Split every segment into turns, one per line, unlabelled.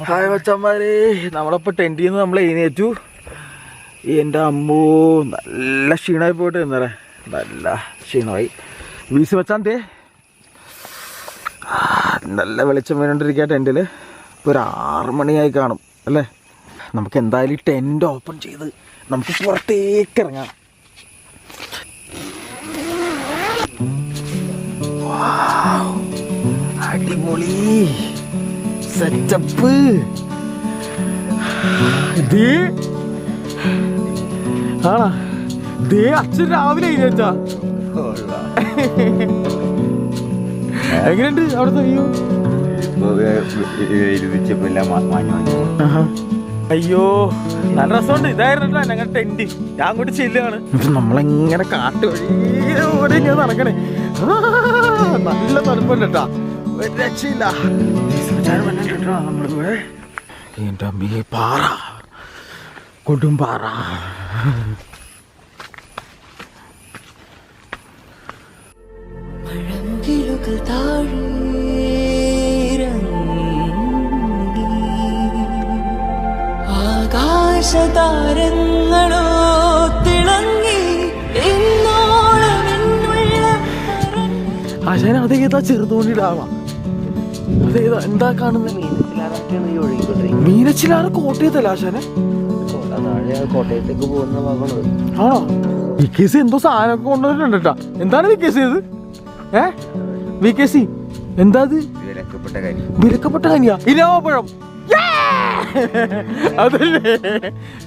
Hi മച്ചന്മാരെ, നമ്മളിപ്പോൾ ടെൻറ്റിൽ നിന്ന് നമ്മൾ എഴുന്നേറ്റു. എൻ്റെ അമ്മോ നല്ല ക്ഷീണമായി പോയിട്ട് ഇന്നലെ നല്ല ക്ഷീണമായി. വീശി വെച്ചാൽ നല്ല വെളിച്ചം വേണ്ടിയിരിക്കുക ടെൻറ്റിൽ. ഇപ്പോൾ ഒരു 6 മണിയായി കാണും അല്ലേ. നമുക്ക് എന്തായാലും ഈ ടെൻറ്റ് ഓപ്പൺ ചെയ്ത് നമുക്ക് പുറത്തേക്ക് ഇറങ്ങാം. അടിപൊളി സെറ്റപ്പ്. ആണോ ദേ അച്ഛൻ രാവിലെ എഴുന്നേറ്റാ. എങ്ങനെയുണ്ട് അവിടുത്തെ വ്യൂ? അയ്യോ നല്ല രസമുണ്ട്. ഇതായിരുന്നു ഞങ്ങൾ ടെന്റ്. ഞാൻ കൂടി ചെല്ലുകയാണ്. നമ്മളെങ്ങനെ കാട്ട് വഴി ഇങ്ങനെ നടക്കണേ. നല്ല തണുപ്പല്ല കേട്ടാ, ഒരു രക്ഷയില്ല. നമ്മളിവിടെ എൻ്റെ അമ്മയെ പാറ, കൊടും പാറ.
ആകാശതാരങ്ങളോ തിളങ്ങി
ആശാന അതേതാ ചെറുതോണ്ടിടാവാ? അതേതാ എന്താ കാണുന്നത്? മീനച്ചിലാറ് കോട്ടയത്തല്ല ആശാനെ?
കോട്ടയത്തേക്ക് പോകുന്ന ഭാഗമാണ്.
ആണോ? വിക്കേസി എന്തോ സാധനമൊക്കെ കൊണ്ടുവന്നിട്ടുണ്ട് കേട്ടാ. എന്താണ് വിക്കേസി ഇത്? വിക്കേസി എന്താ ഇത്? വിലക്കപ്പെട്ട കനിയാ? ഇലാവപ്പഴം. അതല്ലേ?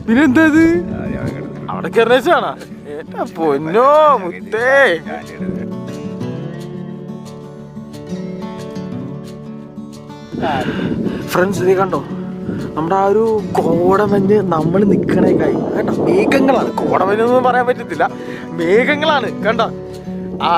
പിന്നെന്താ ഇത്? അവിടെ കെറേച്ചാണോ? എന്റെ പൊന്നോ മുത്തേ. ഫ്രണ്ട്സ് ഇത് കണ്ടോ, നമ്മുടെ ആ ഒരു കോടമഞ്ഞ് നമ്മൾ നിൽക്കണേക്കായി കേട്ടോ. മേഘങ്ങളാണ്, കോടമഞ്ഞൊന്നും പറയാൻ പറ്റത്തില്ല, മേഘങ്ങളാണ് കണ്ടോ. ആ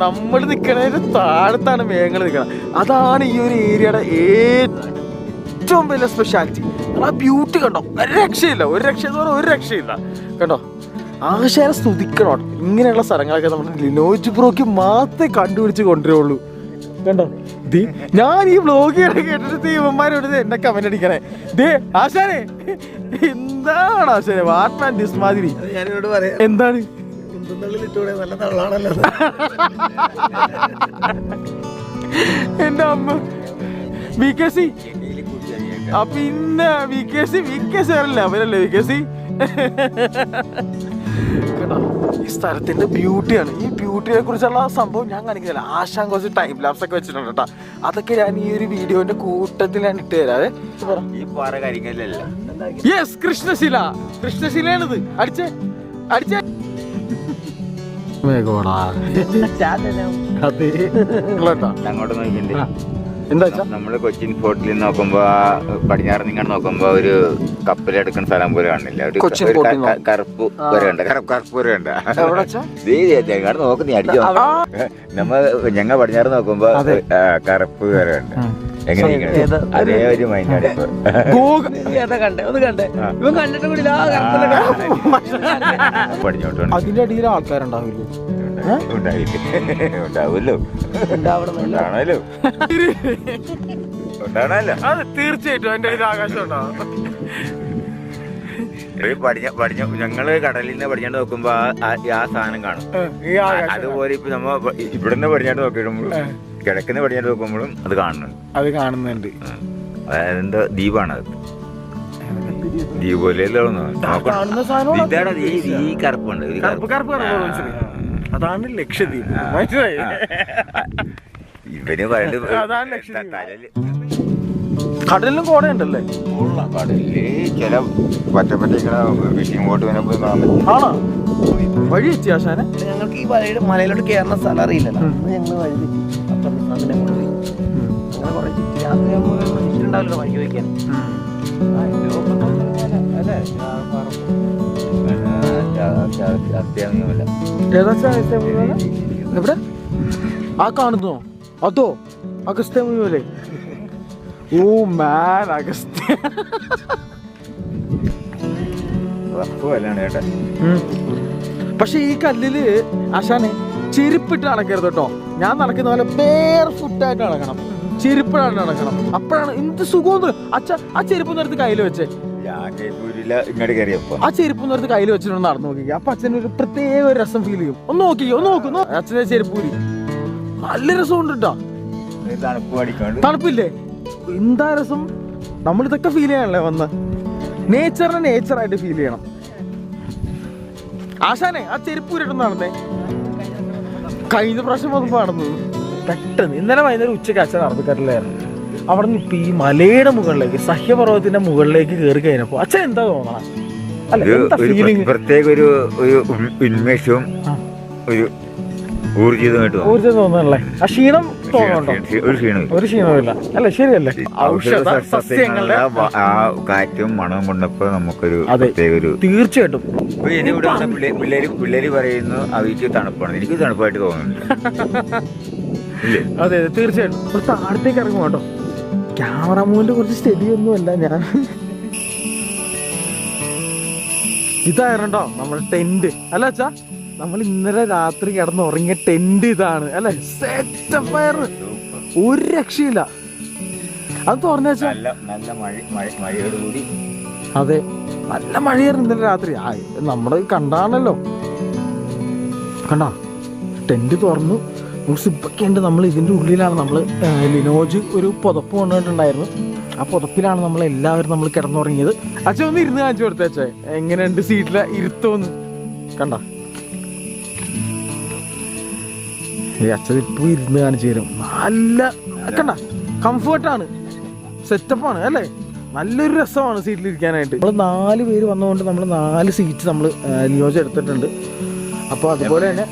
നമ്മൾ നിൽക്കണതിന് താഴത്താണ് മേഘങ്ങൾ നിൽക്കണം. അതാണ് ഈ ഒരു ഏരിയയുടെ ഏറ്റവും വലിയ സ്പെഷ്യാലിറ്റി. ആ ബ്യൂട്ടി കണ്ടോ, ഒരു രക്ഷയില്ല. ഒരു രക്ഷ എന്ന് പറഞ്ഞാൽ ഒരു രക്ഷയില്ല കേട്ടോ. ആശാനെ സ്തുതിക്കണോ. ഇങ്ങനെയുള്ള സ്ഥലങ്ങളൊക്കെ നമ്മുടെ ലിനോജ് ബ്രോയ്ക്ക് മാത്രമേ കണ്ടുപിടിച്ച് കൊണ്ടുവരുള്ളൂ കണ്ടോ. ഞാൻ ഈ വ്ലോഗ് കേട്ടിട്ട് ദൈവന്മാരോട് എന്നെ കമന്റ് അടിക്കണേ. ദേ ആശാനെ എന്താണ് ആശാനെ വാട്ട്മാൻ ദിസ് മാതിരി?
ഞാനിവിടെ പറയാം,
എന്താണ്
നല്ല തള്ളാണല്ലോ
എന്റെ അമ്മ. വികസി പിന്നെ വികസി അറിയില്ല അവരല്ലേ വികസി കേട്ടോ. ഈ സ്ഥലത്തിന്റെ ബ്യൂട്ടിയാണ്. ഈ ബ്യൂട്ടിയെ കുറിച്ചുള്ള സംഭവം ഞാൻ കാണിക്കുന്നില്ല. ആശാൻ കുറച്ച് ടൈം ലാപ്സ് ഒക്കെ വെച്ചിട്ടുണ്ട് കേട്ടോ. അതൊക്കെ ഞാൻ ഈ ഒരു വീഡിയോന്റെ കൂട്ടത്തിൽ ഞാൻ ഇട്ട് തരാവേ. യെസ്, കൃഷ്ണശില. കൃഷ്ണശിലയാണിത്. അടിച്ചേ അടിച്ചേ.
അങ്ങോട്ട് നോക്കിണ്ട്. എന്താ നമ്മള് കൊച്ചിൻ ഫോർട്ടിൽ നോക്കുമ്പോ പടിഞ്ഞാറ് നിങ്ങൾ നോക്കുമ്പോ ഒരു കപ്പലെടുക്കുന്ന സ്ഥലം പോലെ കാണില്ല. ഒരു കറുപ്പ് വരണ്ട, കറുപ്പ് വരണ്ട. നോക്കുന്നീ അടിച്ചോ. ഞങ്ങൾ പടിഞ്ഞാറ് നോക്കുമ്പോ കറുപ്പ് വരണ്ട. എങ്ങനെ അതേ ഒരു മൈൻഡാണ്
പടിഞ്ഞോട്ട്. അതിന്റെ അടിയിൽ ആൾക്കാരുണ്ടാവില്ലേ?
ഉണ്ടാവുമല്ലോ, ഉണ്ടാണല്ലോ, ഉണ്ടാണല്ലോ.
അത് തീർച്ചയായിട്ടും അതിന്റെ അടിയിൽ ആകാശം ഉണ്ടാവും.
ഞങ്ങള് കടലിൽ നിന്ന് പടിഞ്ഞാണ്ട് നോക്കുമ്പോ ആ സാധനം കാണും. അതുപോലെ ഇപ്പൊ നമ്മ ഇവിടുന്ന് പടിഞ്ഞാണ്ട് നോക്കിയിടുമ്പോഴും കിഴക്കുന്ന പടിഞ്ഞാണ്ട് നോക്കുമ്പോഴും അത് കാണുന്നുണ്ട്. അതെന്തോ ദ്വീപാണത്. ദ്വീപ് പോലെയല്ലോ ഇതാണ്. ഈ കറുപ്പുണ്ട്,
അതാണ് ലക്ഷദ്വീപ്.
ഇവന്
കടലിലും കോടയുണ്ടല്ലേ?
കടലില് ചില പറ്റപ്പറ്റ ഫിഷിംഗ് ബോട്ട് കാണാൻ പറ്റും.
ആണോ? വഴി എത്തി ആശാനെ?
ഞങ്ങൾക്ക് ഈ മലയിലോട്ട് കയറുന്ന സ്ഥലം അറിയില്ലല്ലോ. ഞങ്ങൾ വഴി അപ്പുറത്തെ കൊണ്ടുപോയി അങ്ങനെ കുറെ രാത്രി വഴി വയ്ക്കാൻ.
എവിടെ ആ കാണുന്നോ? അതോ അഗസ്ത്യമല്ലേ? ഓ മാൻ, അഗസ്ത്യ. പക്ഷെ ഈ കല്ലില് ആശാനെ ചെരുപ്പിട്ട് നടക്കരുത് കേട്ടോ. ഞാൻ നടക്കുന്ന പോലെ ബെയർ ഫുട്ടായിട്ട് നടക്കണം. ചെരുപ്പിടാണ്ട് നടക്കണം. അപ്പോഴാണ് എന്ത് സുഖം. അച്ഛ ആ ചെരുപ്പ് നേരത്ത് കയ്യിൽ വെച്ചേ, ആ ചെരുപ്പ് നേരത്ത് കയ്യിൽ വെച്ചിട്ട് നടന്നു നോക്കിക്കുക. അപ്പൊ അച്ഛന് ഒരു പ്രത്യേക ഒരു രസം ഫീൽ ചെയ്യും. ഒന്ന് നോക്കിക്കോ, ഒന്ന് നോക്കുന്നു അച്ഛനെ ചെരുപ്പൂരി നല്ല രസമുണ്ട് കേട്ടോ. തണുപ്പില്ലേ, എന്താ രസം. നമ്മളിതൊക്കെ ഫീൽ ചെയ്യാനല്ലേ വന്ന്, നേച്ചറിനെ നേച്ചറായിട്ട് ഫീൽ ചെയ്യണം. ആശാനെ ആ ചെരുപ്പൂരിട്ട് നടന്നേ. കഴിഞ്ഞ പ്രാവശ്യം വന്നപ്പോ നടന്നത് പെട്ടെന്ന് ഇന്നലെ വൈകുന്നേരം ഉച്ചയ്ക്ക് അച്ഛൻ നടന്നിട്ടില്ലായിരുന്നു. അവിടെ നിന്ന് ഇപ്പൊ ഈ മലയുടെ മുകളിലേക്ക്, സഹ്യപർവ്വതത്തിന്റെ മുകളിലേക്ക് കയറി കഴിഞ്ഞപ്പോ അച്ഛൻ എന്താ തോന്നണം? അല്ല, എന്താ ഫീലിംഗ്?
പ്രത്യേക ഒരു ഉന്മേഷവും ഒരു
ഊർജ്ജം തോന്നണല്ലേ. ആ ക്ഷീണം തോന്നുന്നുണ്ടോ? ഒരു ക്ഷീണമില്ല അല്ലെ? ശരിയല്ലേ? ഔഷധ സസ്യങ്ങളുടെ
ആ കാറ്റും മണവും കൊണ്ടപ്പോ നമുക്കൊരു
തീർച്ചയായിട്ടും.
പിള്ളേര് പറയുന്നു അവർക്ക് തണുപ്പാണ്, എനിക്ക് തണുപ്പായിട്ട് തോന്നുന്നുണ്ട്.
അതെ തീർച്ചയായിട്ടും. ഒരു താഴത്തേക്ക് ഇറങ്ങും കേട്ടോ. ക്യാമറമാന്റെ കുറച്ച് സ്റ്റഡിയൊന്നുമല്ല ഞാൻ. ഇതായിരുന്നോ നമ്മുടെ ടെന്റ് അല്ല അച്ഛാ? നമ്മൾ ഇന്നലെ രാത്രി കിടന്ന് ഉറങ്ങിയ ടെന്റ് ഇതാണ് അല്ലെ? സെറ്റപ്പ് ആയിരുന്നു, ഒരു രക്ഷയില്ല. അത് തുറന്നു വെച്ചാ അതെ, നല്ല മഴയായിരുന്നു ഇന്നലെ രാത്രി. നമ്മുടെ കണ്ടാണല്ലോ, കണ്ടാ ടെന്റ് തുറന്നു. സിപ്പൊക്കെ ഉണ്ട്. നമ്മൾ ഇതിൻ്റെ ഉള്ളിലാണ് നമ്മൾ ലിനോജ് ഒരു പുതപ്പ് കൊണ്ടുപോയിട്ടുണ്ടായിരുന്നു. ആ പുതപ്പിലാണ് നമ്മളെല്ലാവരും നമ്മൾ കിടന്നുറങ്ങിയത്. അച്ഛൻ ഒന്ന് ഇരുന്ന് കാണിച്ചു കൊടുത്തേ. അച്ഛൻ എങ്ങനെയുണ്ട് സീറ്റിലെ ഇരുത്തോന്ന് കണ്ട? അച്ഛൻ ഇപ്പോൾ ഇരുന്ന് കാണിച്ചു തരും. നല്ല കണ്ട, കംഫേർട്ടാണ്, സെറ്റപ്പാണ് അല്ലേ? നല്ലൊരു രസമാണ് സീറ്റിലിരിക്കാനായിട്ട്. നമ്മൾ 4 പേര് വന്നതുകൊണ്ട് നമ്മൾ 4 സീറ്റ് നമ്മൾ ലിനോജ് എടുത്തിട്ടുണ്ട്. അപ്പോൾ അതുപോലെ തന്നെ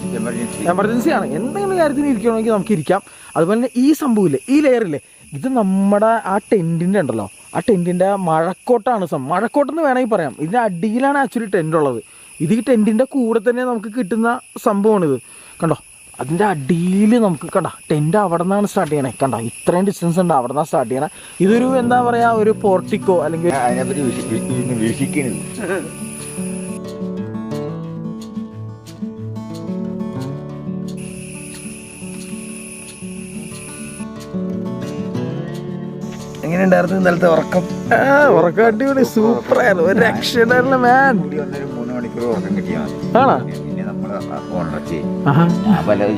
എമർജൻസിയാണ്, എന്തെങ്കിലും കാര്യത്തിന് ഇരിക്കണമെങ്കിൽ നമുക്ക് ഇരിക്കാം. അതുപോലെ തന്നെ ഈ സംഭവമില്ലേ, ഈ ലെയറില്ലേ, ഇത് നമ്മുടെ ആ ടെൻറ്റിൻ്റെ ഉണ്ടല്ലോ, ആ ടെൻറ്റിൻ്റെ മഴക്കോട്ടാണ്. മഴക്കോട്ടെന്ന് വേണമെങ്കിൽ പറയാം. ഇതിൻ്റെ അടിയിലാണ് ആക്ച്വലി ടെൻ്റ് ഉള്ളത്. ഇത് ഈ ടെൻറ്റിൻ്റെ കൂടെ തന്നെ നമുക്ക് കിട്ടുന്ന സംഭവമാണിത്. കണ്ടോ, അതിൻ്റെ അടിയിൽ നമുക്ക് കണ്ട ടെൻറ്റ് അവിടെ നിന്നാണ് സ്റ്റാർട്ട് ചെയ്യണേ. കണ്ട ഇത്രയും ഡിസ്റ്റൻസ് ഉണ്ട്, അവിടെ നിന്നാണ് സ്റ്റാർട്ട് ചെയ്യണേ. ഇതൊരു എന്താ പറയുക, ഒരു പോർട്ടിക്കോ അല്ലെങ്കിൽ
എങ്ങനെയുണ്ടായിരുന്നു ഇന്നലത്തെ ഉറക്കം?
ഉറക്കം അടിപൊളി, സൂപ്പർ ആയിരുന്നു, ഒരു രക്ഷയില്ല മാൻ.
3 മണിക്കൂർ ഉറക്കം കിട്ടിയാ
ആണോ?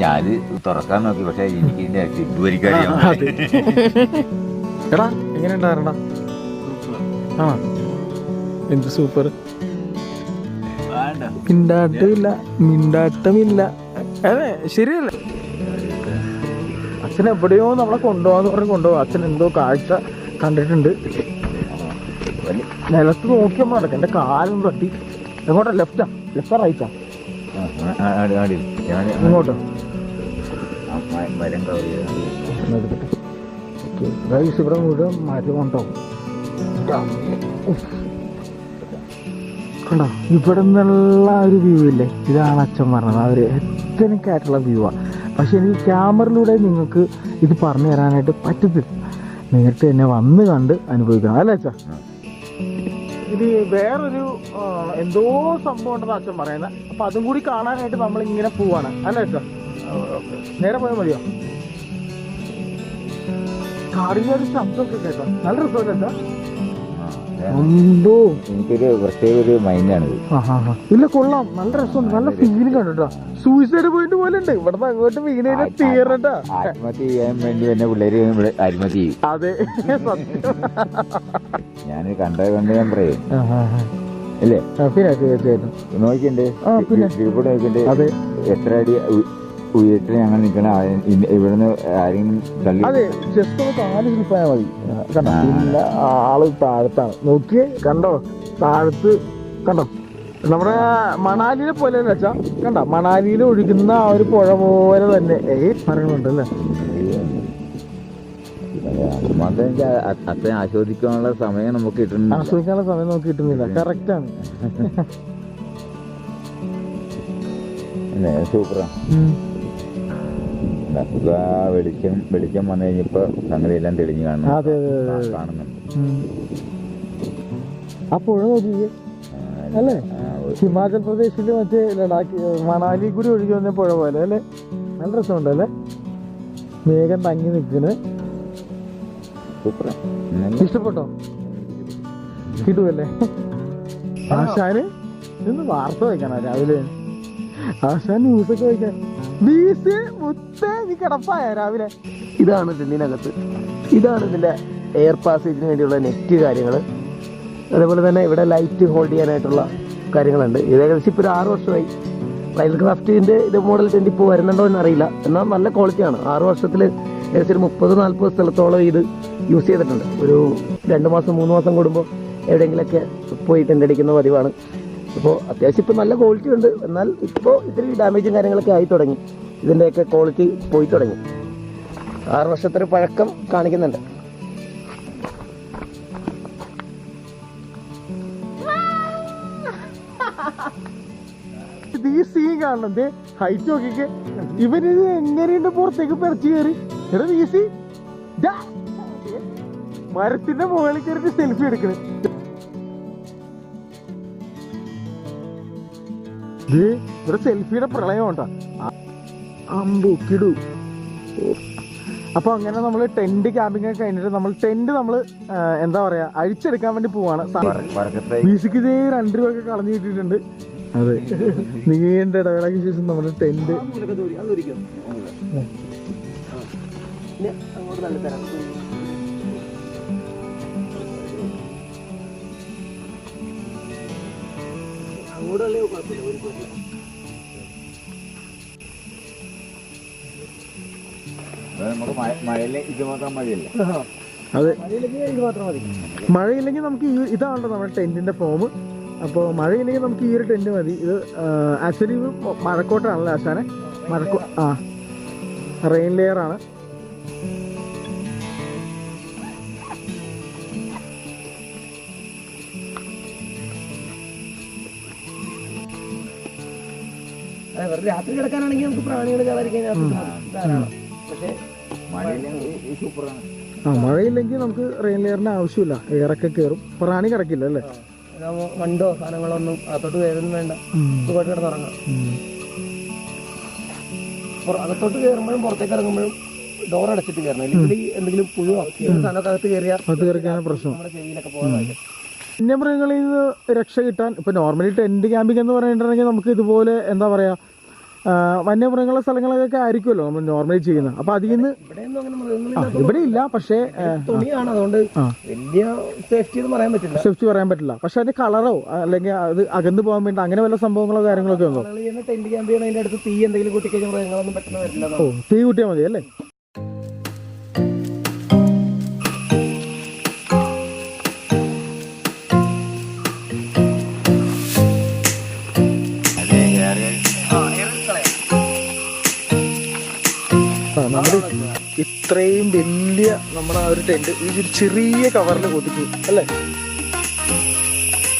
ഞാൻ തുറക്കാൻ നോക്കി, പക്ഷെ എനിക്ക്
എടാ എങ്ങനെ ഉണ്ടായിരുന്നാ? ആ എന്ത് സൂപ്പർ. മിണ്ടാട്ടമില്ല അതെ, ശരിയല്ലേ? അച്ഛൻ എവിടെയോ നമ്മളെ കൊണ്ടുപോകാന്ന് പറഞ്ഞ് കൊണ്ടുപോകും. അച്ഛൻ എന്തോ കാഴ്ച കണ്ടിട്ടുണ്ട്. നിലത്ത് നോക്കിയപ്പോൾ നടക്കും. എൻ്റെ കാലൊന്നും തട്ടി. എങ്ങോട്ടാ? ലെഫ്റ്റാ റൈറ്റാ? ഇങ്ങോട്ടോ? ഇവിടെ മുഴുവൻ മരം ഉണ്ടാവും. കണ്ടോ, ഇവിടെ നിന്നുള്ള ഒരു വ്യൂ ഇല്ലേ, ഇതാണ് അച്ഛൻ പറഞ്ഞത്. ആ ഒരു എത്തനിക് ആയിട്ടുള്ള വ്യൂ ആണ്. പക്ഷെ എനിക്ക് ക്യാമറയിലൂടെ നിങ്ങൾക്ക് ഇത് പറഞ്ഞു തരാനായിട്ട് പറ്റത്തില്ല. നേരിട്ട് തന്നെ വന്ന് കണ്ട് അനുഭവിക്കണം അല്ലേ അച്ഛാ? ഇത് വേറൊരു എന്തോ സംഭവം ഉണ്ടെന്ന് അച്ഛൻ പറയുന്നത്. അപ്പൊ അതും കൂടി കാണാനായിട്ട് നമ്മൾ ഇങ്ങനെ പോവാണ് അല്ലേ അച്ഛാ? നേരെ പോയാൽ മതിയോ? കാടിന്റെ ഒരു ശബ്ദമൊക്കെ കേട്ടോ, നല്ല രസമല്ലേ അച്ഛാ?
എനിക്കൊരു പ്രത്യേക ഒരു മൈൻഡാണിത്.
ഇല്ല കൊള്ളാം, നല്ല രസമുണ്ട്, നല്ല ഫീലിംഗ് ആണ് കേട്ടോ. സൂയിസൈഡ് പോയിന്റ് പോലെ ഉണ്ട്. ഇവിടുന്ന് അങ്ങോട്ട് വീണേനെ തീർന്നട്ടാ.
ആത്മഹത്യ ചെയ്യാൻ വേണ്ടി തന്നെ പിള്ളേര് ആത്മഹത്യ ചെയ്യും.
അതെ,
ഞാൻ കണ്ട് ഞാൻ പറയും അല്ലേ?
പിന്നെ തീർച്ചയായിട്ടും
നോക്കണ്ടേ, നോക്കണ്ടേ
അതെ
എത്ര അടി ഉയരത്തിൽ ഞങ്ങൾ നിൽക്കണ. ഇവിടുന്ന് ആരെങ്കിലും തള്ളി,
അതെ ജസ്റ്റ് ഒന്ന് കാല് സ്ലിപ്പായാൽ മതി. കണ്ടോ, പിന്നെ ആള് താഴത്താണ്. നോക്കിയേ, കണ്ടോ താഴത്ത്, കണ്ടോ നമ്മുടെ മണാലിനെ പോലെ അല്ലേ അച്ഛാ? കണ്ടോ, മണാലിയിൽ ഒഴുകുന്ന ആ ഒരു പുഴ പോലെ തന്നെ പറയുന്നുണ്ട് അല്ലേ?
അത്ര ആസ്വദിക്കാനുള്ള സമയം നമുക്ക് കിട്ടുന്നില്ല.
ആസ്വദിക്കാനുള്ള സമയം നമുക്ക് കിട്ടുന്നില്ല. കറക്റ്റാണ്.
സൂപ്പറാണ്. വെളിച്ചം വന്നു കഴിഞ്ഞപ്പോ സംഗതി എല്ലാം തെളിഞ്ഞു കാണുന്നുണ്ട്.
ആ പുഴ നോക്കിയേ അല്ലേ? ഹിമാചൽ പ്രദേശില് മറ്റേ ലഡാക്ക് മണാലി കൂടി ഒഴുകി വന്ന പുഴ പോലെ അല്ലേ? നല്ല രസമുണ്ട് അല്ലേ? മേഘം തങ്ങി നിൽക്കുന്നത്. ഇഷ്ടപ്പെട്ടോ? കിട്ടുമല്ലേ? ആശാന് ഇന്ന് വാർത്ത വായിക്കാനാ രാവിലെ. ആശാൻ ന്യൂസൊക്കെ വായിക്കാൻ. നീ കിടപ്പായ രാവിലെ.
ഇതാണ് ടെന്നിനകത്ത്. ഇതാണ് ഇതിന്റെ എയർ പാസേജിന് വേണ്ടിയുള്ള നെറ്റ് കാര്യങ്ങൾ. അതേപോലെ തന്നെ ഇവിടെ ലൈറ്റ് ഹോൾഡ് ചെയ്യാനായിട്ടുള്ള കാര്യങ്ങളുണ്ട്. ഇത് ഏകദേശം ഇപ്പോൾ ഒരു 6 വർഷമായി. റൈൽ ക്രാഫ്റ്റിന്റെ ഇത് മോഡൽ ടെന്റ് ഇപ്പോൾ വരുന്നുണ്ടോ എന്നറിയില്ല. എന്നാൽ നല്ല ക്വാളിറ്റിയാണ്. 6 വർഷത്തിൽ ഏകദേശം ഒരു 30-40 സ്ഥലത്തോളം ഇത് യൂസ് ചെയ്തിട്ടുണ്ട്. ഒരു 2 മാസം 3 മാസം കൂടുമ്പോൾ എവിടെയെങ്കിലൊക്കെ പോയി ടെന്റ് അടിക്കുന്ന പതിവാണ്. ഇപ്പോൾ അത്യാവശ്യം ഇപ്പോൾ നല്ല ക്വാളിറ്റി ഉണ്ട്. എന്നാൽ ഇപ്പോൾ ഇത്തിരി ഡാമേജും കാര്യങ്ങളൊക്കെ ആയി തുടങ്ങി. ഇതിൻ്റെയൊക്കെ ക്വാളിറ്റി പോയി തുടങ്ങി. 6 വർഷത്തെ പഴക്കം കാണിക്കുന്നുണ്ട്.
ഈ സീൻ കാണണം. ഹൈറ്റ് നോക്കിക്ക്. ഇവനിത് എങ്ങനെയുണ്ട് പുറത്തേക്ക് പെറച്ചു കയറി. എടാ വീസി മരത്തിന്റെ മുകളിൽ കയറിട്ട് സെൽഫി എടുക്കണേ. ഇവിടെ സെൽഫിയുടെ പ്രളയം ഉണ്ടാ. അമ്പൂക്കിടു. അപ്പൊ അങ്ങനെ നമ്മള് ടെന്റ് ക്യാമ്പിംഗ് ഒക്കെ കഴിഞ്ഞിട്ട് നമ്മൾ ടെന്റ് എന്താ പറയാ അഴിച്ചെടുക്കാൻ വേണ്ടി പോവാണ്. വീസിക്ക് ഇതേ 2 രൂപയൊക്കെ കളഞ്ഞു കിട്ടിയിട്ടുണ്ട്. അതെ, നീണ്ട ഇടവേളയ്ക്ക് ശേഷം നമ്മുടെ ടെന്റ് അതെ, മഴയില്ലെങ്കിൽ നമുക്ക് ഇതാണല്ലോ നമ്മുടെ ടെന്റിന്റെ ഫോം. അപ്പോൾ മഴയില്ലെങ്കിൽ നമുക്ക് ഈ ഒരു ടെന്റ് മതി. ഇത് ആക്ച്വലി ഇത് മഴക്കോട്ടാണല്ലോ ആശാനെ. റെയിൻ ലെയർ ആണ്.
രാത്രി കിടക്കാനാണെങ്കിൽ നമുക്ക് പ്രാണികൾ കാണാതിരിക്കാൻ പക്ഷേ
മഴയില്ലെങ്കിൽ നമുക്ക് റെയിൻ ലെയറിന്റെ ആവശ്യമില്ല. എയറൊക്കെ കയറും, പ്രാണി കിടക്കില്ല അല്ലേ.
വണ്ടോ സാധനങ്ങളൊന്നും അകത്തോട്ട് കയറുന്നും വേണ്ട, സുഖമായിട്ട് കിടന്നുറങ്ങാം. അകത്തോട്ട് കയറുമ്പോഴും പുറത്തേക്ക് ഇറങ്ങുമ്പോഴും ഡോർ അടച്ചിട്ട് കയറണം. അല്ലെങ്കിൽ എന്തെങ്കിലും പുഴു സാധനമൊക്കെ അകത്ത് കയറിയാൽ പ്രശ്നം നമ്മുടെ ചെവിയിലൊക്കെ പോകാൻ.
വന്യമൃഗങ്ങളിൽ നിന്ന് രക്ഷ കിട്ടാൻ ഇപ്പൊ നോർമലി ടെന്റ് ക്യാമ്പിംഗ് എന്ന് പറഞ്ഞിട്ടുണ്ടെങ്കിൽ നമുക്ക് ഇതുപോലെ എന്താ പറയാ വന്യമൃഗങ്ങളുടെ സ്ഥലങ്ങളൊക്കെ ആയിരിക്കുമല്ലോ നമ്മൾ നോർമലി ചെയ്യുന്നത്. അപ്പൊ അതിൽ നിന്ന് ഇവിടെ ഇല്ല, പക്ഷേ
തുണിയാണ്, അതുകൊണ്ട് വലിയ സേഫ്റ്റി
പറയാൻ പറ്റില്ല. പക്ഷെ അതിന്റെ കളറോ അല്ലെങ്കിൽ അത് അകന്നു പോകാൻ വേണ്ടി അങ്ങനെ വല്ല സംഭവങ്ങളോ കാര്യങ്ങളൊക്കെ ഉണ്ടോ?
ടെന്റ് ക്യാമ്പ് ചെയ്യുന്നതിന്റെ അടുത്ത് തീ എന്തെങ്കിലും കൂട്ടിക്കഴിഞ്ഞാൽ മൃഗങ്ങളൊന്നും പെട്ടെന്ന് വരില്ല.
ഓ, തീ കൂട്ടിയാൽ മതി അല്ലേ. നമ്മുടെ ഇത്രയും വലിയ നമ്മുടെ ആ ഒരു ടെന്റ് ഈ ഒരു ചെറിയ കവറിൽ ഒതുക്കി അല്ലേ.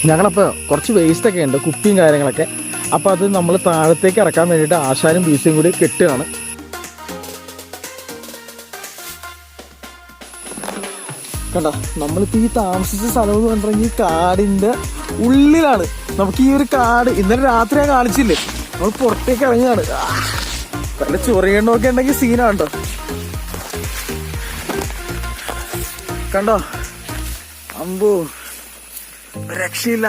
ഞങ്ങളപ്പോൾ കുറച്ച് വേസ്റ്റ് ഒക്കെ ഉണ്ട്, കുപ്പിയും കാര്യങ്ങളൊക്കെ. അപ്പോൾ അത് നമ്മൾ താഴത്തേക്ക് ഇറക്കാൻ വേണ്ടിയിട്ട് ആശാനും ബീസും കൂടി കെട്ടുകയാണ്. കണ്ട, നമ്മളിപ്പോൾ ഈ താമസിച്ച സ്ഥലം എന്ന് പറഞ്ഞിട്ടുണ്ടെങ്കിൽ ഈ കാടിൻ്റെ ഉള്ളിലാണ്. നമുക്ക് ഈ ഒരു കാട് ഇന്നലെ രാത്രി ഞാൻ കാണിച്ചില്ലേ, നമ്മൾ പുറത്തേക്ക് ഇറങ്ങിയാണ്. നല്ല ചൊറിയണ്ണൊക്കെ ഉണ്ടെങ്കിൽ സീനാണ് കേട്ടോ. കണ്ടോ, അമ്പോ രക്ഷയില്ല.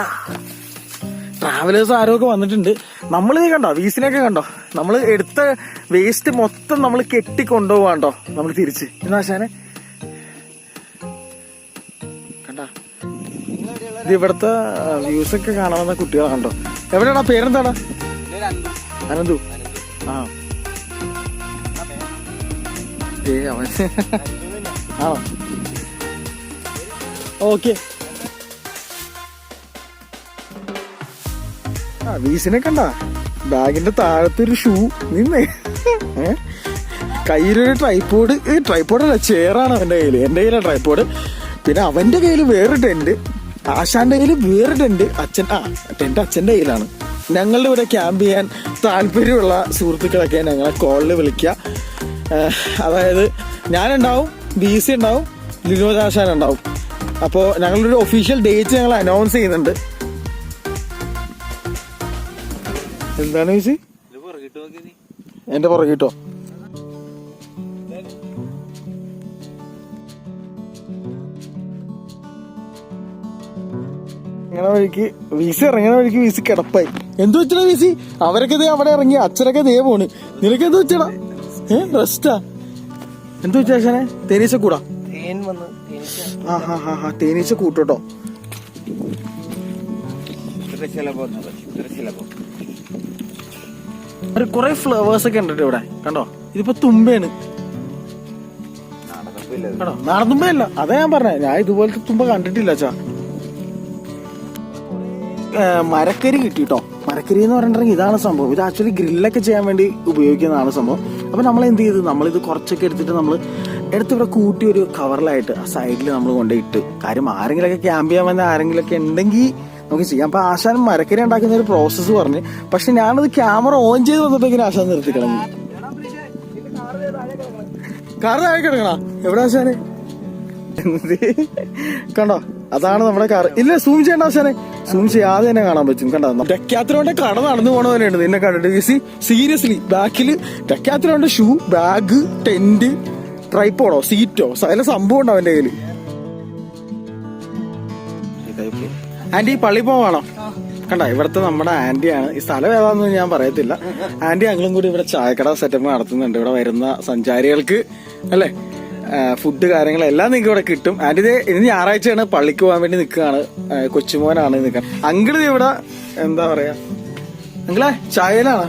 ട്രാവലേഴ്സ് ആരൊക്കെ വന്നിട്ടുണ്ട്. നമ്മൾ കണ്ടോ വീസിനൊക്കെ കണ്ടോ, നമ്മൾ എടുത്ത വേസ്റ്റ് മൊത്തം നമ്മൾ കെട്ടിക്കൊണ്ടുപോവാണ്ടോ നമ്മൾ തിരിച്ച്. എന്നാശാനെ കണ്ടോ, ഇത് ഇവിടുത്തെ വ്യൂസൊക്കെ കാണാവുന്ന കുട്ടികളാണ്ടോ. എവിടെയാടാ, പേരെന്താടാ? അനന്തു. ആ ആ ഓക്കെ. വീസിനെ കണ്ട, ബാഗിന്റെ താഴത്തൊരു ഷൂ നിന്നേ. കയ്യിലൊരു ട്രൈപ്പോഡല്ല, ചെയറാണ് അവന്റെ കയ്യില്. എന്റെ കയ്യിലാണ് ട്രൈപ്പോഡ്. പിന്നെ അവന്റെ കയ്യിൽ വേറെ ടെന്റ്, ആശാന്റെ കയ്യിൽ വേറെ ടെന്റ്. ടെന്റ് അച്ഛന്റെ കയ്യിലാണ്. ഞങ്ങളുടെ ഇവിടെ ക്യാമ്പ് ചെയ്യാൻ താല്പര്യമുള്ള സുഹൃത്തുക്കളൊക്കെ ഞങ്ങളെ കോളിൽ വിളിക്കുക. അതായത് ഞാനുണ്ടാവും, BC ഉണ്ടാവും, ലിനോജ് ആശാൻ ഉണ്ടാവും. അപ്പോൾ ഞങ്ങളൊരു ഒഫീഷ്യൽ ഡേറ്റ് ഞങ്ങൾ അനൗൺസ് ചെയ്യുന്നുണ്ട്. എന്താണ് BC? എന്റെ പുറകിട്ടോ. ഇറങ്ങണ വഴിക്ക് വീസി കിടപ്പായി. എന്ത് വെച്ചടാ വീസി? അവരൊക്കെ ദേ അവിടെ ഇറങ്ങി, അച്ഛനൊക്കെ ദേ പോണ്. നിനക്ക് എന്ത് വെച്ചടാ? റെസ്റ്റാ? എന്ത് വെച്ചാ അച്ഛനെ? തേനീച്ച കൂടാ? തേനീച്ച കൂട്ടോ. കൊറേ ഫ്ലവേഴ്സ് ഒക്കെ ഉണ്ട് ഇവിടെ കണ്ടോ. ഇതിപ്പോ തുമ്പയാണ് കേട്ടോ, നാടൻ തുമ്പയല്ല. അതാ ഞാൻ പറഞ്ഞേ, ഞാൻ ഇതുപോലത്തെ തുമ്പ കണ്ടിട്ടില്ല അച്ഛാ. മരക്കരി കിട്ടിട്ടോ. മരക്കരി എന്ന് പറഞ്ഞിട്ടുണ്ടെങ്കിൽ ഇതാണ് സംഭവം. ഇത് ആക്ച്വലി ഗ്രില്ലൊക്കെ ചെയ്യാൻ വേണ്ടി ഉപയോഗിക്കുന്നതാണ് സംഭവം. അപ്പൊ നമ്മൾ എന്ത് ചെയ്തു, നമ്മളിത് കുറച്ചൊക്കെ എടുത്തിട്ട് നമ്മൾ ഇവിടെ കൂട്ടി ഒരു കവറിലായിട്ട് ആ സൈഡിൽ നമ്മൾ കൊണ്ടുപോയിട്ട്, കാര്യം ആരെങ്കിലൊക്കെ ക്യാമ്പ് ചെയ്യാൻ വന്ന ആരെങ്കിലൊക്കെ ഉണ്ടെങ്കിൽ നമുക്ക് ചെയ്യാം. അപ്പൊ ആശാൻ മരക്കരി ഉണ്ടാക്കുന്ന ഒരു പ്രോസസ്സ് പറഞ്ഞ്, പക്ഷെ ഞാനത് ക്യാമറ ഓൺ ചെയ്ത് വന്നപ്പോഴേക്കും ആശാൻ നിർത്തിക്കളഞ്ഞു. കാർ താഴെ കിടക്കണ എവിടെ ആശാനെ? കണ്ടോ, അതാണ് നമ്മുടെ കാർ. ഇല്ല, സൂം ചെയ്യണ്ട ആശാനെ, സൂം ചെയ്യാതെ തന്നെ കാണാൻ പറ്റും. കണ്ടോ, ഡെക്കാത്തലോന്റെ കട നടന്നു പോണ പോലെയുണ്ട് നിന്നെ കണ്ടിട്ട്. സീരിയസ്ലി ബാക്കില് ഡെക്കാത്തലോന്റെ ഷൂ, ബാഗ്, ടെന്റ്, ട്രൈപ്പോഡോ, സീറ്റോ, സകല സംഭവം ഉണ്ട് അവന്റെ കയ്യില്. ആന്റി പള്ളി പോവാണോ? കണ്ട, ഇവിടുത്തെ നമ്മുടെ ആന്റിയാണ്. ഈ സ്ഥലം ഏതാണെന്ന് ഞാൻ പറയത്തില്ല. ആന്റി ഞങ്ങളും കൂടി ഇവിടെ ചായക്കട സെറ്റപ്പ് നടത്തുന്നുണ്ട്. ഇവിടെ വരുന്ന സഞ്ചാരികൾക്ക് അല്ലെ ഫുഡ് കാര്യങ്ങളെല്ലാം നിങ്ങൾക്ക് ഇവിടെ കിട്ടും. ആന്റി ഇന്ന് ഞായറാഴ്ചയാണ്, പള്ളിക്ക് പോകാൻ വേണ്ടി നിൽക്കുകയാണ്. കൊച്ചുമോനാണ് നിൽക്കാൻ. അങ്കിള് ഇവിടെ എന്താ പറയാ, അങ്കിളെ ചായയിലാണ്,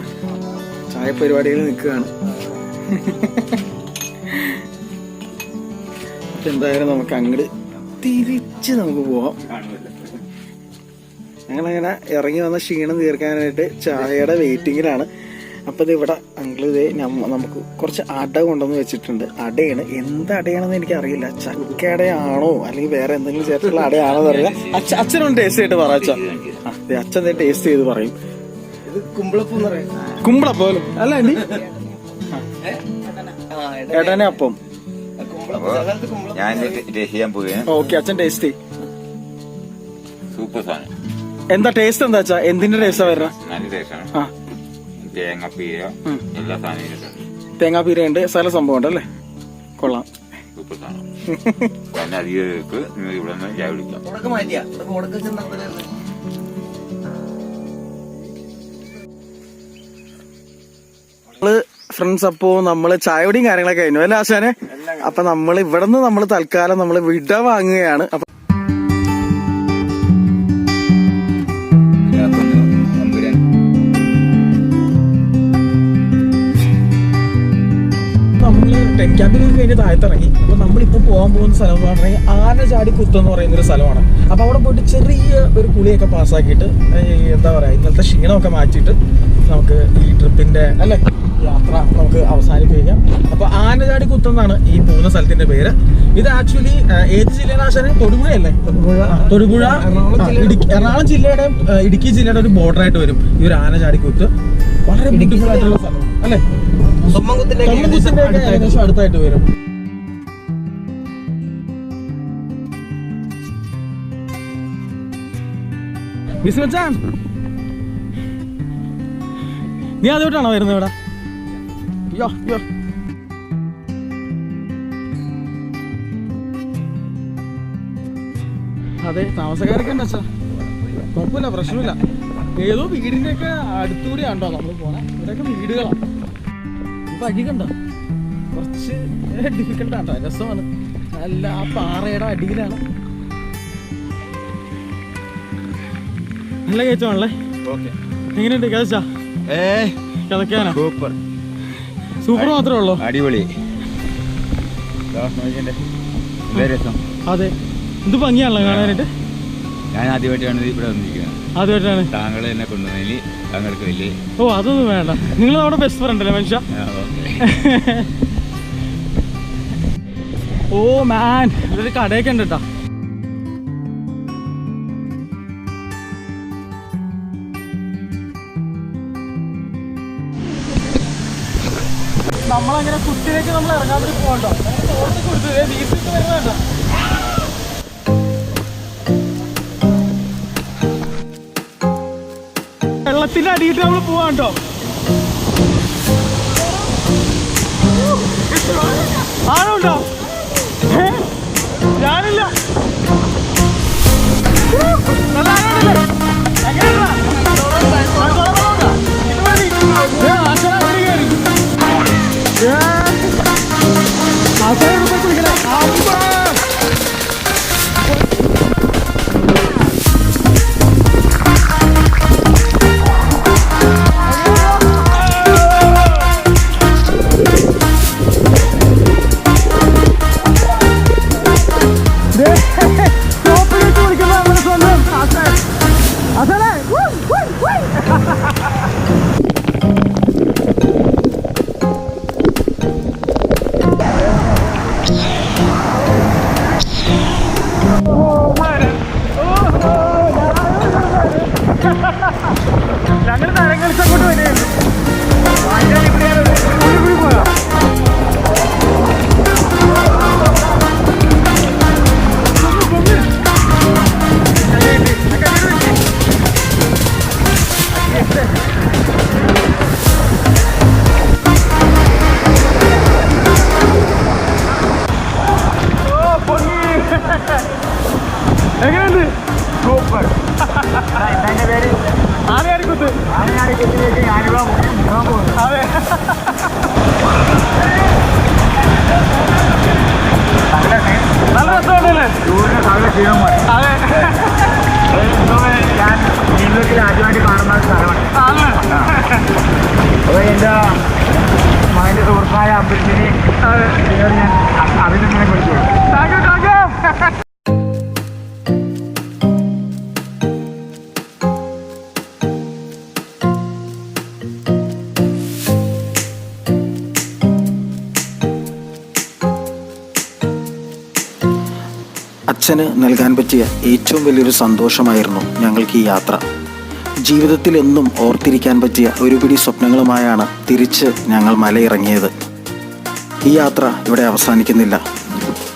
ചായ പരിപാടികൾ നിൽക്കുകയാണ്. അപ്പൊ എന്തായാലും നമുക്ക് അങ്ങോട്ട് തിരിച്ച് നമുക്ക് പോവാം. ഞങ്ങളങ്ങനെ ഇറങ്ങി വന്ന ക്ഷീണം തീർക്കാനായിട്ട് ചായയുടെ വെയിറ്റിങ്ങിലാണ്. അപ്പൊ ഇത് ഇവിടെ അങ്കിള് നമുക്ക് കുറച്ച് അട കൊണ്ടുവന്ന് വെച്ചിട്ടുണ്ട്. അടയാണ്, എന്ത് അടയാണെന്ന് എനിക്ക് അറിയില്ല. ചക്കടയാണോ അല്ലെങ്കിൽ വേറെ എന്തെങ്കിലും ചേർത്തുള്ള അടയാണോ എന്നറിയില്ല. അച്ഛനൊന്ന് ടേസ്റ്റ് ചെയ്തിട്ട് പറ അച്ഛൻ. അച്ഛൻ ടേസ്റ്റ് ചെയ്ത് പറയും. കുമ്പളപ്പോലും അല്ല ആന്റി, എടനെ അപ്പം. ഓക്കെ, അച്ഛൻ ടേസ്റ്റ് ചെയ്യും.
സൂപ്പർ സാധനം.
എന്താ ടേസ്റ്റ്? എന്താ വെച്ചാ എന്തിന്റെ ടേസ്റ്റാ വരുന്നത്?
നല്ല ടേസ്റ്റാണ്. തേങ്ങാപ്പീര എല്ലാ സാധനവും,
തേങ്ങാപ്പീര ഉണ്ട്, സ്ഥല സംഭവം ഉണ്ട് അല്ലേ? കൊള്ളാം,
സൂപ്പർ സാധനം. പിന്നെ അധികം ഇവിടെ നിന്ന് ചായ കുടിക്കാം.
ഫ്രണ്ട്സ്, അപ്പോ നമ്മള് ചായയോടെയും കാര്യങ്ങളൊക്കെ കഴിഞ്ഞു അല്ലേ ആശാനെ? അപ്പൊ നമ്മൾ ഇവിടെ നിന്ന് നമ്മൾ തൽക്കാലം നമ്മൾ വിട വാങ്ങുകയാണ്. അപ്പൊ ക്യാമ്പിംഗ് കഴിഞ്ഞ് താഴത്തിറങ്ങി. അപ്പൊ നമ്മളിപ്പോ പോകാൻ പോകുന്ന സ്ഥലം എന്ന് പറഞ്ഞാൽ ആനചാടി കുത്ത് എന്ന് പറയുന്ന ഒരു സ്ഥലമാണ്. അപ്പൊ അവിടെ പോയിട്ട് ചെറിയ ഒരു കുളിയൊക്കെ പാസ്സാക്കിയിട്ട് എന്താ പറയാ, ഇന്നത്തെ ക്ഷീണമൊക്കെ മാറ്റിയിട്ട് നമുക്ക് ഈ ട്രിപ്പിന്റെ അല്ലെ യാത്ര നമുക്ക് അവസാനിപ്പിക്കാം. അപ്പൊ ആനചാടി കുത്ത് എന്നാണ് ഈ പോകുന്ന സ്ഥലത്തിന്റെ പേര്. ഇത് ആക്ച്വലി ഏത് ജില്ലയുടെ ആശാനെ? തൊടുപുഴയല്ലേ? തൊടുപുഴ, എറണാകുളം ജില്ലയുടെ ഇടുക്കി ജില്ലയുടെ ഒരു ബോർഡർ ആയിട്ട് വരും ഈ ഒരു ആനചാടി കുത്ത്. വളരെ ബ്യൂട്ടിഫുൾ ആയിട്ടുള്ള സ്ഥലം അല്ലെ? തൊമ്മൻകുത്തിന്റെ ഏകദേശം അടുത്തായിട്ട് വരും. നീ അതോട്ടാണോ വരുന്നത് ഇവിടെ? അതെ, താമസക്കാരൊക്കെ ഉണ്ട് അച്ഛാ, കുഴപ്പമില്ല, പ്രശ്നമില്ല. ഏതോ വീടിന്റെ ഒക്കെ അടുത്തുകൂടി ആണ്ടോ നമ്മൾ പോണേ. ഇവിടെയൊക്കെ വീടുകളാണ്. വഴി കണ്ടോ, കുറച്ച് ഡിഫിക്കൽട്ടാട്ടോ, രസമാണ്. നല്ല ആ പാറയുടെ അടിയിലാണ്. നല്ല കയറ്റമാണല്ലേ? എങ്ങനെയുണ്ട് കഥച്ചാ? കഥക്കാനോ? സൂപ്പർ. സൂപ്പർ മാത്രമേ ഉള്ളൂ? അടിപൊളി. അതെ, എന്ത് ഭംഗിയാണല്ലോ കാണാനായിട്ട്.
ഞാൻ ആദ്യമായിട്ടാണ് ഇവിടെ വന്നിരിക്കുന്നത്.
ആദ്യമായിട്ടാണ്?
താങ്കൾ എന്നെ കൊണ്ടുവന്നതിൽ താങ്കൾക്ക് വലിയ.
ഓ, അതൊന്നും വേണ്ട, നിങ്ങൾ നമ്മുടെ ബെസ്റ്റ് ഫ്രണ്ട് അല്ലേ മനുഷ്യ? ഓ മാൻ, ഇതൊരു കടയൊക്കെ ഉണ്ട് കേട്ടോ. നമ്മളങ്ങനെ കുത്തിലേക്ക് നമ്മൾ ഇറങ്ങാൻ വേണ്ടി പോകണ്ടോ? കൊടുത്തു വീട്ടിൽ വരുന്നുണ്ടോ? വെള്ളത്തിന്റെ അടിയിട്ട് നമ്മൾ പോവാണ്ടോ? ആണുണ്ടോ? ഞാനില്ല. നല്ല ഞങ്ങൾ തരങ്ങളിച്ചങ്ങോട്ട് വരികയായിരുന്നു. ഇവിടെ പോയോ? എങ്ങനെയുണ്ട്? സൂപ്പർ. എന്റെ പേര് ആനയാടിക്കുത്ത്. ആനയാടിക്കുത്തിലേക്ക് ഞാനിവിടെ മുങ്ങാൻ പോകുന്നു. അതെ, നല്ല രസമാണല്ലേ? നല്ല ക്ഷീണമാണ്. അതെ, ഞാൻ ജീവിതത്തിൽ ആദ്യമായിട്ട് കാണുന്ന സ്ഥലമാണ്. അപ്പോൾ എൻ്റെ മകൻ്റെ സുഹൃത്തായ അമ്പലത്തിനെ ഞാൻ അഭിനന്ദനം കൊടുത്തു. Thank you, thank you.
അച്ഛന് നൽകാൻ പറ്റിയ ഏറ്റവും വലിയൊരു സന്തോഷമായിരുന്നു ഞങ്ങൾക്ക് ഈ യാത്ര. ജീവിതത്തിൽ എന്നും ഓർത്തിരിക്കാൻ പറ്റിയ ഒരു പിടി സ്വപ്നങ്ങളുമായാണ് തിരിച്ച് ഞങ്ങൾ മലയിറങ്ങിയത്. ഈ യാത്ര ഇവിടെ അവസാനിക്കുന്നില്ല.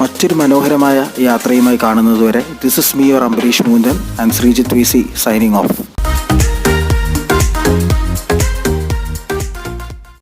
മറ്റൊരു മനോഹരമായ യാത്രയുമായി കാണുന്നതുവരെ this is me your Ambareesh Moonthan and Sreejith VC signing of.